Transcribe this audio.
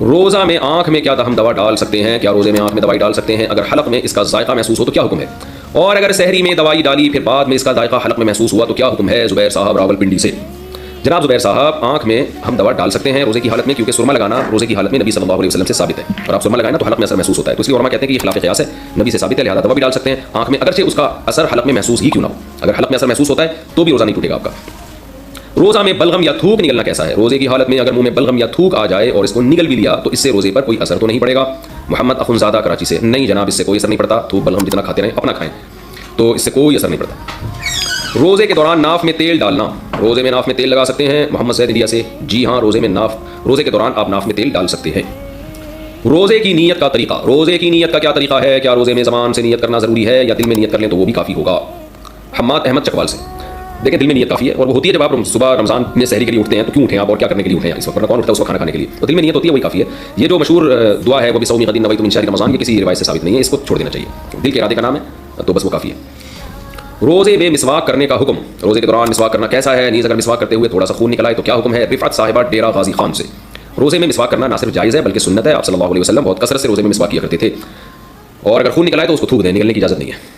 روزہ میں آنکھ میں کیا ہم دوا ڈال سکتے ہیں؟ کیا روزے میں آنکھ میں دوائی ڈال سکتے ہیں؟ اگر حلق میں اس کا ذائقہ محسوس ہو تو کیا حکم ہے؟ اور اگر سحری میں دوائی ڈالی پھر بعد میں اس کا ذائقہ حلق میں محسوس ہوا تو کیا حکم ہے؟ زبیر صاحب راولپنڈی سے۔ جناب زبیر صاحب، آنکھ میں ہم دوا ڈال سکتے ہیں روزے کی حالت میں، کیونکہ سرما لگانا روزے کی حالت میں نبی صلی اللہ علیہ وسلم سے ثابت ہے، اور آپ سرما لگائیں نا تو حلق میں اثر محسوس ہوتا ہے، تو اس لیے علماء کہتے ہیں کہ یہ خلاف قیاس ہے، نبی سے ثابت ہے، لہٰذا دوا بھی ڈال سکتے ہیں آنکھ میں، اگرچہ اس کا اثر حلق میں محسوس ہی کیوں نہ ہو۔ اگر حلق میں اثر محسوس ہوتا ہے تو بھی روزہ نہیں ٹوٹے گا آپ کا۔ روزہ میں بلغم یا تھوک نکلنا کیسا ہے؟ روزے کی حالت میں اگر منہ میں بلغم یا تھوک آ جائے اور اس کو نگل بھی لیا تو اس سے روزے پر کوئی اثر تو نہیں پڑے گا؟ محمد اخنزادہ کراچی سے۔ نہیں جناب، اس سے کوئی اثر نہیں پڑتا، تھوک بلغم جتنا کھاتے رہیں اپنا کھائیں، تو اس سے کوئی اثر نہیں پڑتا۔ روزے کے دوران ناف میں تیل ڈالنا، روزے میں ناف میں تیل لگا سکتے ہیں؟ محمد سید انڈیا سے۔ جی ہاں، روزے کے دوران آپ ناف میں تیل ڈال سکتے ہیں۔ روزے کی نیت کا طریقہ، روزے کی نیت کا کیا طریقہ ہے؟ کیا روزے میں زبان سے نیت کرنا ضروری ہے یا دل میں نیت کر لیں تو وہ بھی کافی ہوگا؟ حماد احمد چکوال سے۔ دیکھیں، دل میں نیت کافی ہے، اور وہ ہوتی ہے جب آپ صبح رمضان میں سحری کے لیے اٹھتے ہیں تو کیوں اٹھیں آپ اور کیا کرنے کے لیے اٹھیں؟ اس وقت کون اٹھتا ہے اس وقت کھانا کھانے کے لیے؟ تو دل میں نیت ہوتی ہے، وہی کافی ہے۔ یہ جو مشہور دعا ہے وہ بصوم غد نویت من شہر رمضان، یہ کسی روایت سے ثابت نہیں ہے، اس کو چھوڑ دینا چاہیے، دل کے ارادے کا نام ہے تو بس وہ کافی ہے۔ روزے میں مسواک کرنے کا حکم، روزے کے دوران مسواک کرنا کیسا ہے؟ نیز اگر مسواک کرتے ہوئے تھوڑا سا خون نکل آئے تو کیا حکم ہے؟ رفعت صاحبہ ڈیرہ غازی خان سے۔ روزے میں مسواک کرنا نہ صرف جائز ہے بلکہ سنت ہے، آپ صلی اللہ علیہ وسلم بہت کثرت سے روزے میں مسواک کیا کرتے تھے، اور اگر خون نکل آئے تو اس کو تھوک دیں، نکلنے کی اجازت نہیں ہے۔